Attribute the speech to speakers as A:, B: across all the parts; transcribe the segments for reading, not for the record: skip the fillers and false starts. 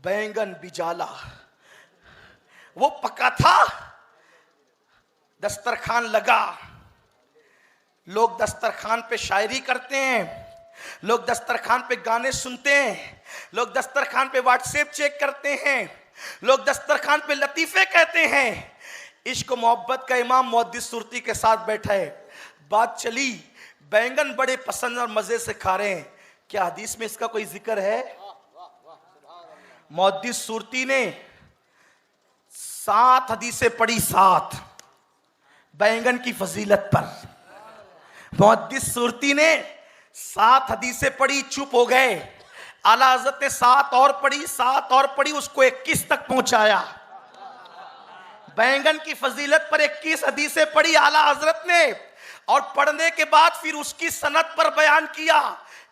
A: बैंगन बिजाला वो पका था, दस्तरखान लगा। लोग दस्तरखान पे शायरी करते हैं, लोग दस्तरखान पे गाने सुनते हैं, लोग दस्तरखान पे व्हाट्सएप चेक करते हैं, लोग दस्तरखान पे लतीफे कहते हैं। इश्क मोहब्बत का इमाम मुहद्दिस सुरती के साथ बैठा है। बात चली, बैंगन बड़े पसंद और मजे से खा रहे हैं। क्या हदीस में इसका कोई जिक्र है? मुहद्दिस सुरती ने 7 हदीसें पढ़ी, 7 बैंगन की फजीलत पर। मुहद्दिस सुरती ने 7 हदीसें पढ़ी, चुप हो गए। आला हज़रत ने 7 और पढ़ी, 7 और पढ़ी, उसको 21 तक पहुंचाया। बैंगन की फजीलत पर 21 हदीसें पढ़ी आला हज़रत ने, और पढ़ने के बाद फिर उसकी सनद पर बयान किया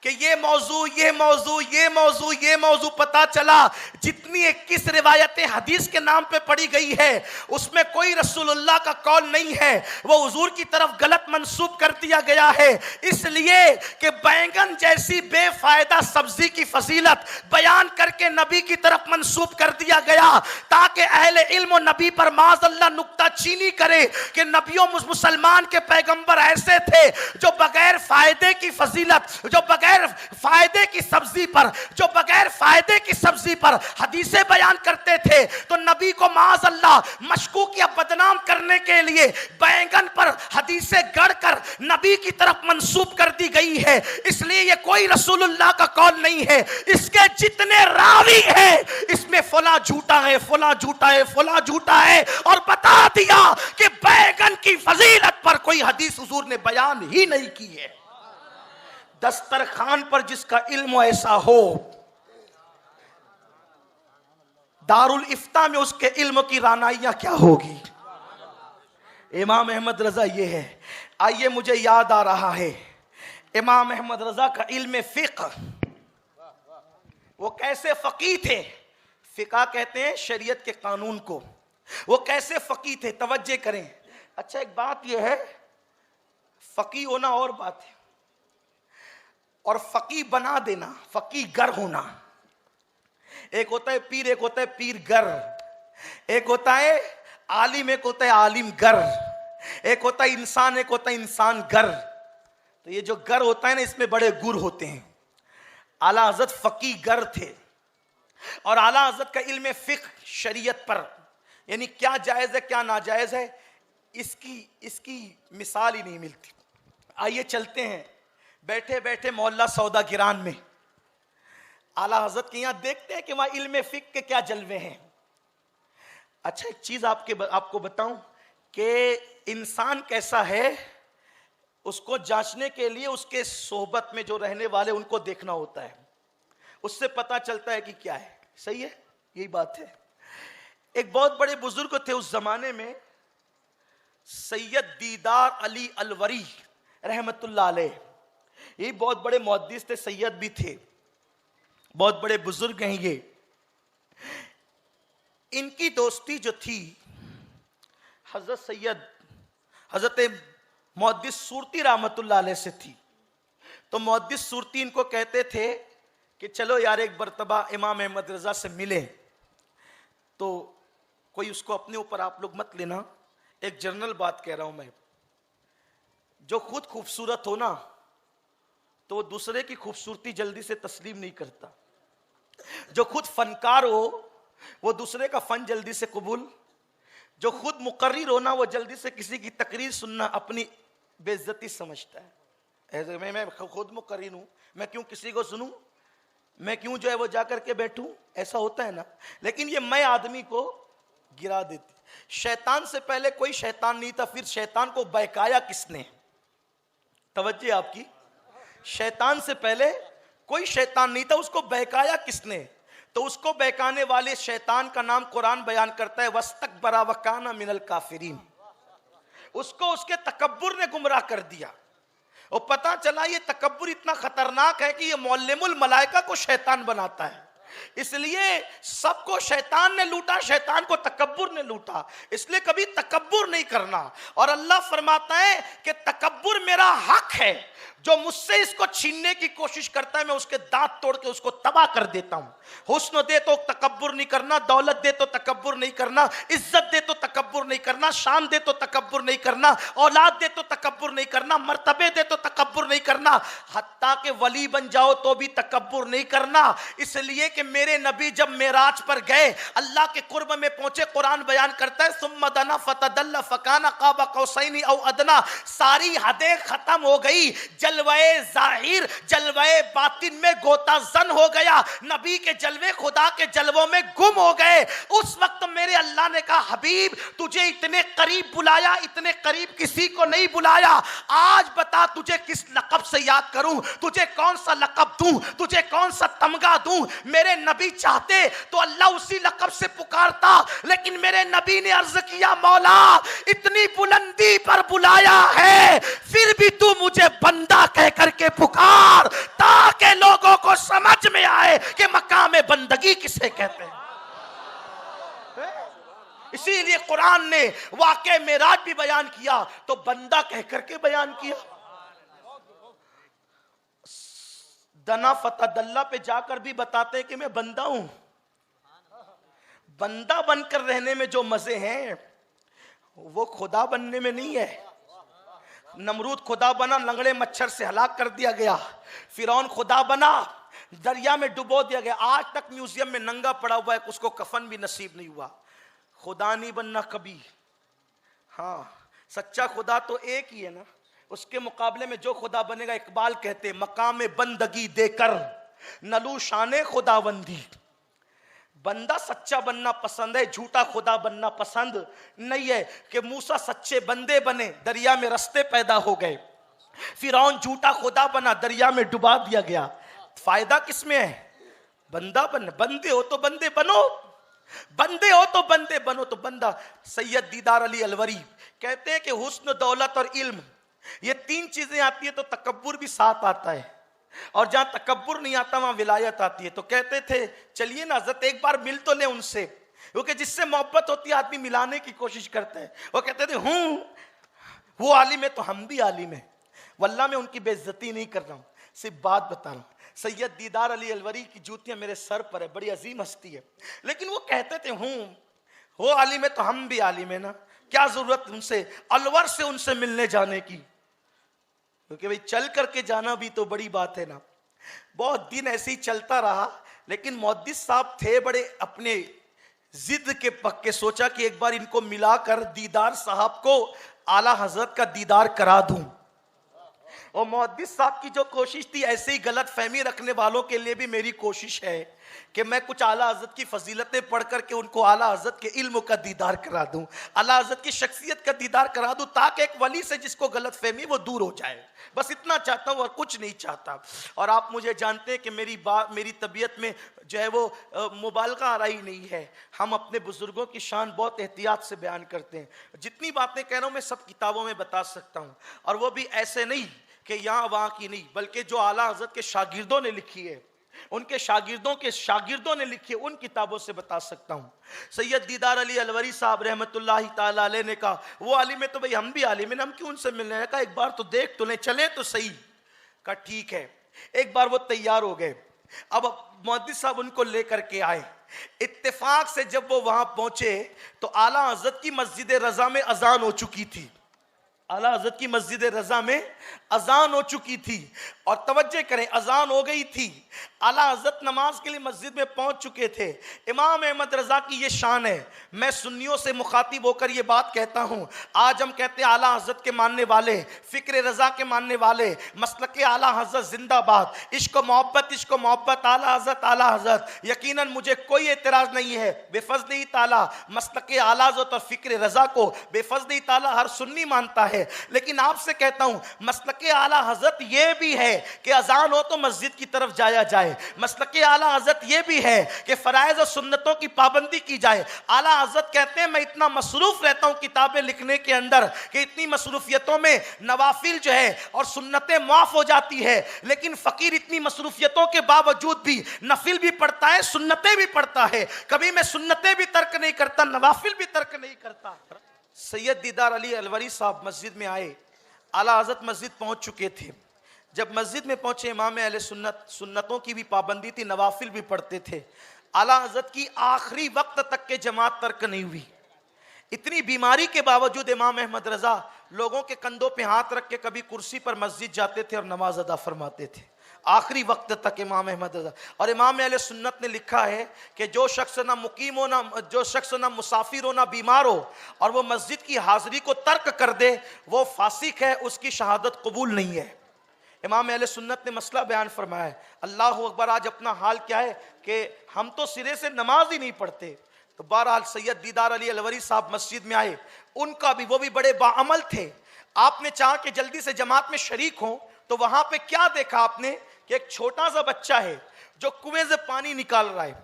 A: कि ये मौजू ये मौजू ये मौजू ये मौजू। पता चला जितनी 21 रिवायतें हदीस के नाम पे पढ़ी गई है उसमें कोई रसूलुल्लाह का कौल नहीं है, वो हुजूर की तरफ गलत मंसूब कर दिया गया है। इसलिए कि बैंगन जैसी बेफायदा सब्जी की फजीलत बयान करके नबी की तरफ मंसूब कर दिया गया, ताकि अहले इल्म और नबी पर माज़अल्लाह नुक्ताचीनी करे कि नबियों मुसलमान के पैगंबर ऐसे थे जो बगैर फायदे की फजीलत, जो बगैर फायदे की सब्जी पर, जो बगैर फायदे की सब्जी पर हदीसें बयान करते थे। तो नबी को माज़अल्लाह मशकूक या बदनाम करने के लिए बैंगन पर हदीसें गढ़कर नबी की तरफ मंसूब कर दी गई है। इसलिए ये कोई रसूलुल्लाह का कौल नहीं है। इसके जितने रावी हैं इसमें फला झूठा है, फला झूठा है, फला झूठा है, और बता दिया कि बैंगन की फजीलत पर कोई हदीस हुजूर ने बयान ही नहीं की है। दस्तरखान पर जिसका इल्म ऐसा हो, दारुल इफ्ता में उसके इल्म की रानाइयां क्या होगी। इमाम अहमद रजा ये है। आइए, मुझे याद आ रहा है इमाम अहमद रजा का इल्म फिक़्ह, वो कैसे फकीह थे। फिक़्ह कहते हैं शरीयत के कानून को। वो कैसे फकीह थे, तवज्जो करें। अच्छा, एक बात यह है, फकीह होना और बात है, और फकीह बना देना, फकीह गर होना। एक होता है पीर, एक होता है पीर गर, एक होता है आलिम, एक होता है आलिम गर, एक होता है इंसान, एक होता है इंसान गर। तो ये जो गर होता है ना, इसमें बड़े गुर होते हैं। आला हज़रत फकीह गर थे, और आला हज़रत का इल्म फिक़्ह शरीयत पर, यानी क्या जायज़ है क्या नाजायज़ है, इसकी मिसाल ही नहीं मिलती। आइए चलते हैं, बैठे बैठे मोहल्ला सौदा गिरान में आला हज़रत के यहाँ देखते हैं कि वहाँ इल्म फिक़्ह के क्या जलवे हैं। अच्छा, एक चीज़ आपको बताऊं कि इंसान कैसा है, उसको जांचने के लिए उसके सोहबत में जो रहने वाले उनको देखना होता है, उससे पता चलता है कि क्या है। सही है, यही बात है। एक बहुत बड़े बुजुर्ग थे उस जमाने में, सैयद दीदार अली अलवरी रहमतुल्लाह अलैह। ये बहुत बड़े मुहद्दिस थे, सैयद भी थे, बहुत बड़े बुजुर्ग हैं ये। इनकी दोस्ती जो थी हजरत सैयद हजरत मुहद्दिस सुरती रहमतुल्लाह अलैह से थी। तो मुहद्दिस सुरती इनको कहते थे कि चलो यार एक मर्तबा इमाम अहमद रजा से मिले। तो कोई उसको अपने ऊपर आप लोग मत लेना, एक जनरल बात कह रहा हूं मैं। जो खुद खूबसूरत हो ना, तो वो दूसरे की खूबसूरती जल्दी से तस्लीम नहीं करता। जो खुद फनकार हो वो दूसरे का फन जल्दी से कबूल, जो खुद मुकर्रिर हो ना वो जल्दी से किसी की तकरीर सुनना अपनी बेइज्जती समझता है। ऐसे मैं खुद मुकर्रिर हूं, मैं क्यों किसी को सुनूं, मैं क्यों जो है वो जा करके बैठूं, ऐसा होता है ना। लेकिन ये मैं आदमी को गिरा देती। शैतान से पहले कोई शैतान नहीं था, फिर शैतान को बहकाया किसने? तवज्जो आपकी। शैतान से पहले कोई शैतान नहीं था, उसको बहकाया किसने? तो उसको बहकाने वाले शैतान का नाम कुरान बयान करता है, वस्तकबरा वकाना मिनल काफिरीन। उसको उसके तकब्बुर ने गुमराह कर दिया। और पता चला ये तकब्बुर इतना खतरनाक है कि ये मुअल्लिमुल मलाइका को शैतान बनाता है। इसलिए सबको शैतान ने लूटा, शैतान को तकब्बुर ने लूटा, इसलिए कभी तकब्बुर नहीं करना। और अल्लाह फरमाता है कि तकब्बुर मेरा हक है, जो मुझसे इसको छीनने की कोशिश करता है मैं उसके दांत तोड़ के उसको तबाह कर देता हूं। हुस्न दे तो तकब्बुर नहीं करना, दौलत दे तो तकब्बुर नहीं करना, इज्जत दे तो तकब्बुर नहीं करना, शान दे तो तकब्बुर नहीं करना, औलाद दे तो तकब्बुर नहीं करना, मर्तबे दे तो तकब्बुर नहीं करना, हत्ता के वली बन जाओ तो भी तकब्बुर नहीं करना। इसलिए कि मेरे नबी जब मेराज पर गए, अल्लाह के कुर्ब में पहुंचे, कुरान बयान करता है सुम्मा दना फतदल्ला फकाना काबा कौसैनी औ अदना, सारी हदें खत्म हो गई, जलवाए जाहिर जलवाए बातिन में गोता जन हो गया, नबी के जलवे खुदा के जलवों में गुम हो गए। उस वक्त मेरे अल्लाह ने कहा हबीब तुझे इतने करीब बुलाया, इतने करीब किसी को नहीं बुलाया, आज बता तुझे किस लक़ब से याद करूं, तुझे कौन सा लक़ब दूं, तुझे कौन सा तमगा दूं। मेरे नबी चाहते तो अल्लाह उसी लक़ब से पुकारता, लेकिन मेरे नबी ने अर्ज किया मौला इतनी बुलंदी पर बुलाया है, फिर भी तू मुझे बंदा कह करके पुकार, ताकि लोगों को समझ में आए कि मकाम बंदगी किसे कहते हैं। इसीलिए कुरान ने वाक़े मेराज भी बयान किया तो बंदा कह करके बयान किया। दना फतदल्ला पे जाकर भी बताते हैं कि मैं बंदा हूं। बंदा बनकर रहने में जो मजे हैं वो खुदा बनने में नहीं है। नमरूद खुदा बना, लंगड़े मच्छर से हलाक कर दिया गया। फिरौन खुदा बना, दरिया में डुबो दिया गया। आज तक म्यूजियम में नंगा पड़ा हुआ है, उसको कफन भी नसीब नहीं हुआ। खुदा नहीं बनना कभी। हाँ, सच्चा खुदा तो एक ही है ना, उसके मुकाबले में जो खुदा बनेगा, इकबाल कहते मकाम बंदगी देकर नलू शाने खुदाबंदी। बंदा सच्चा बनना पसंद है, झूठा खुदा बनना पसंद नहीं है। कि मूसा सच्चे बंदे बने, दरिया में रास्ते पैदा हो गए। फिरौन झूठा खुदा बना, दरिया में डुबा दिया गया। फायदा किसमें है? बंदा बन, बंदे हो तो बंदे बनो, बंदे हो तो बंदे बनो तो बंदा। सैयद दीदार अली अलवरी कहते हैं कि हुस्न, दौलत और इल्म, ये तीन चीजें आती है तो तकब्बुर भी साथ आता है, और जहां तकब्बुर नहीं आता वहां विलायत आती है। तो कहते थे चलिए ना हज़रत एक बार मिल तो ले उनसे, क्योंकि जिससे मोहब्बत होती है आदमी मिलाने की कोशिश करता है। वो कहते थे वो आलिम है तो हम भी आलिम है। वल्लाह मैं उनकी बेइज्जती नहीं कर रहा हूं, सिर्फ बात बता रहा हूं। सैयद दीदार अली अलवरी की जूतियां मेरे सर पर है, बड़ी अजीम हस्ती है, लेकिन वो कहते थे वो आलिम है तो हम भी आलिम है ना, क्या जरूरत उनसे अलवर से उनसे मिलने जाने की, क्योंकि भाई चल करके जाना भी तो बड़ी बात है ना। बहुत दिन ऐसे ही चलता रहा, लेकिन मुहद्दिस साहब थे बड़े अपने जिद के पक्के, सोचा कि एक बार इनको मिलाकर दीदार साहब को आला हजरत का दीदार करा दूं। और मुहद्दिस साहब की जो कोशिश थी, ऐसे ही गलत फहमी रखने वालों के लिए भी मेरी कोशिश है कि मैं कुछ आला हज़रत की फजीलतें पढ़ करके उनको आला हज़रत के इल्म का दीदार करा दूं, आला हज़रत की शख्सियत का दीदार करा दूं, ताकि एक वली से जिसको गलत फहमी वो दूर हो जाए। बस इतना चाहता हूं और कुछ नहीं चाहता। और आप मुझे जानते हैं कि मेरी तबीयत में जो है वो मुबालगा आ रही नहीं है। हम अपने बुजुर्गों की शान बहुत एहतियात से बयान करते हैं। जितनी बातें कह रहा हूं मैं सब किताबों में बता सकता हूं, और वो भी ऐसे नहीं कि यहाँ वहाँ की नहीं, बल्कि जो आला हज़रत के शागिर्दों ने लिखी है, उनके शागिर्दों के शागिर्दों ने लिखी है, उन किताबों से बता सकता हूँ। सैयद दीदार अली अलवरी साहब रहमतुल्लाहि ताला अलैह ने कहा वो आलिम है तो भाई हम भी आलिम है, हम क्यों उनसे मिलने का, एक बार तो देख तो ले, चले तो सही। कहा ठीक है। एक बार वो तैयार हो गए। अब मुहद्दिस साहब उनको लेकर के आए। इत्तेफाक से जब वो वहां पहुंचे तो आला हज़रत की मस्जिद रजा में अजान हो चुकी थी। आला हज़रत की मस्जिद रजा में अजान हो चुकी थी, और तवज्जो करें अजान हो गई थी। आला हज़रत नमाज के लिए मस्जिद में पहुंच चुके थे। इमाम अहमद रजा की ये शान है, मैं सुन्नियों से मुखातिब होकर ये बात कहता हूं। आज हम कहते हैं आला हज़रत के मानने वाले, फिक्र रजा के मानने वाले, मसलक आला हज़रत जिंदाबाद, इश्क मोहब्बत आला हज़रत। यकीनन मुझे कोई एतराज़ नहीं है बेफज़्ल ताला मसलक आला हज़रत और फिक्र रजा को बेफज़्ल ताला हर सुन्नी मानता है। लेकिन आपसे कहता हूं मसलक आला हज़रत ये भी है कि अजान हो तो मस्जिद की तरफ जाया जाए, जाए। मसलके आला हज़रत ये भी है कि फ़राइज़ और सुन्नतों की पाबंदी की जाए। आला हज़रत कहते हैं मैं इतना मसरूफ़ रहता हूँ किताबें लिखने के अंदर कि इतनी मसरूफियतों में नवाफिल जो है और सुन्नतें माफ़ हो जाती है, लेकिन फ़कीर इतनी मसरूफियतों के बावजूद भी नफिल भी पढ़ता है, सुन्नतें भी पढ़ता है। कभी मैं सुन्नतें भी तर्क नहीं करता, नवाफिल भी तर्क नहीं करता। सैयद दीदार अली अलवरी साहब मस्जिद में आए। आला हज़रत मस्जिद पहुंच चुके थे। जब मस्जिद में पहुंचे, इमाम अहले सुन्नत, सुन्नतों की भी पाबंदी थी, नवाफिल भी पढ़ते थे। आला हज़रत की आखिरी वक्त तक के जमात तर्क नहीं हुई। इतनी बीमारी के बावजूद इमाम अहमद रजा लोगों के कंधों पे हाथ रख के कभी कुर्सी पर मस्जिद जाते थे और नमाज अदा फरमाते थे आखिरी वक्त तक इमाम अहमद रजा। और इमाम अहले सुन्नत ने लिखा है कि जो शख्स ना मुकीम हो, ना जो शख्स ना मुसाफिर हो, ना बीमार हो और वो मस्जिद की हाजिरी को तर्क कर दे, वो फासिक है, उसकी शहादत कबूल नहीं है। इमाम अहले सुन्नत ने मसला बयान फरमाया है। अल्लाह अकबर, आज अपना हाल क्या है कि हम तो सिरे से नमाज ही नहीं पढ़ते। तो बहरहाल सैयद दीदार अली अलवरी साहब मस्जिद में आए। उनका भी, वो भी बड़े बाअमल थे। आपने चाहा कि जल्दी से जमात में शरीक हो, तो वहां पे क्या देखा आपने कि एक छोटा सा बच्चा है जो कुएं से पानी निकाल रहा है।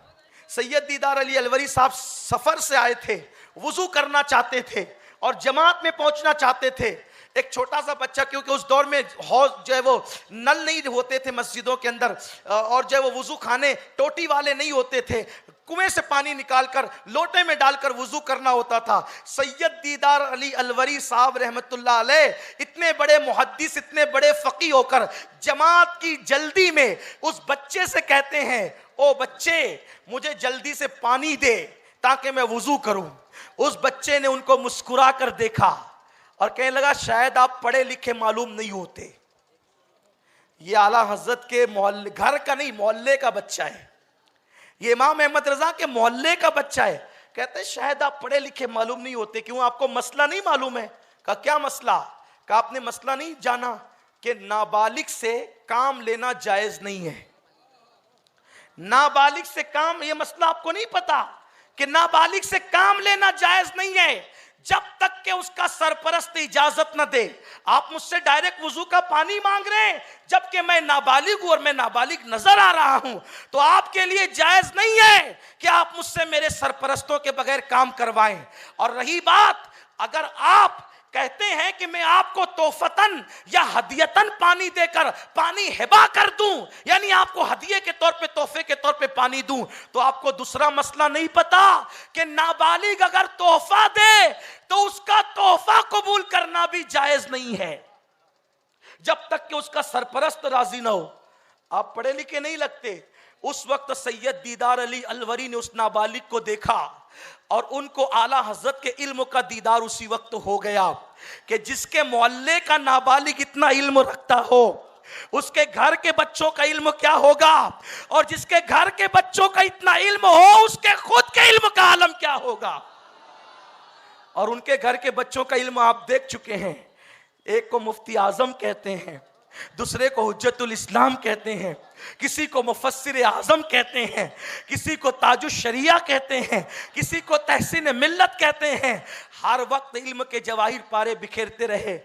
A: सैयद दीदार अली अलवरी साहब सफर से आए थे, वुजू करना चाहते थे और जमात में पहुंचना चाहते थे। एक छोटा सा बच्चा, क्योंकि उस दौर में हौज जो है वो नल नहीं होते थे मस्जिदों के अंदर, और जो है वो वुजू खाने टोटी वाले नहीं होते थे, कुएं से पानी निकालकर लोटे में डालकर वुजू करना होता था। सैयद दीदार अली अलवरी साहब रहमतुल्लाह अलैह इतने बड़े मुहद्दिस, इतने बड़े फकीह होकर जमात की जल्दी में उस बच्चे से कहते हैं, ओ बच्चे मुझे जल्दी से पानी दे ताकि मैं वुजू करूं। उस बच्चे ने उनको मुस्कुरा कर देखा और कहने लगा, शायद आप पढ़े लिखे मालूम नहीं होते। ये आला हजरत के मोहल्ले, घर का नहीं, मोहल्ले का बच्चा है। ये इमाम अहमद रजा के मोहल्ले का बच्चा है। कहते हैं शायद आप पढ़े लिखे मालूम नहीं होते। क्यों, आपको मसला नहीं मालूम है? कहा क्या मसला? कहा आपने मसला नहीं जाना कि नाबालिग से काम लेना जायज नहीं है। नाबालिग से काम, ये मसला आपको नहीं पता कि नाबालिग से काम लेना जायज नहीं है जब तक कि उसका सरपरस्त इजाजत न दे। आप मुझसे डायरेक्ट वुजू का पानी मांग रहे हैं जबकि मैं नाबालिग हूं और मैं नाबालिग नजर आ रहा हूं, तो आपके लिए जायज नहीं है कि आप मुझसे मेरे सरपरस्तों के बगैर काम करवाएं। और रही बात, अगर आप कहते हैं कि मैं आपको तोहफतन या हदियतन पानी देकर पानी हिबा कर दूं, यानी आपको हदिये के तौर पे, तोहफे के तौर पे पानी दूं, तो आपको दूसरा मसला नहीं पता कि नाबालिग अगर तोहफा दे तो उसका तोहफा कबूल करना भी जायज नहीं है जब तक कि उसका सरपरस्त राजी ना हो। आप पढ़े लिखे नहीं लगते। उस वक्त सैयद दीदार अली अलवरी ने उस नाबालिग को देखा और उनको आला हजरत के इल्म का दीदार उसी वक्त हो गया कि जिसके मोहल्ले का नाबालिग इतना इल्म रखता हो, उसके घर के बच्चों का इल्म क्या होगा, और जिसके घर के बच्चों का इतना इल्म हो उसके खुद के इल्म का आलम क्या होगा। और उनके घर के बच्चों का इल्म आप देख चुके हैं। एक को मुफ्ती आजम कहते हैं, दूसरे को हुज्जतुल इस्लाम कहते हैं, किसी को मुफस्सिर आजम कहते हैं, किसी को ताजुश शरिया कहते हैं, किसी को तहसीन मिल्लत कहते हैं। हर वक्त इल्म के जवाहिर पारे बिखेरते रहे।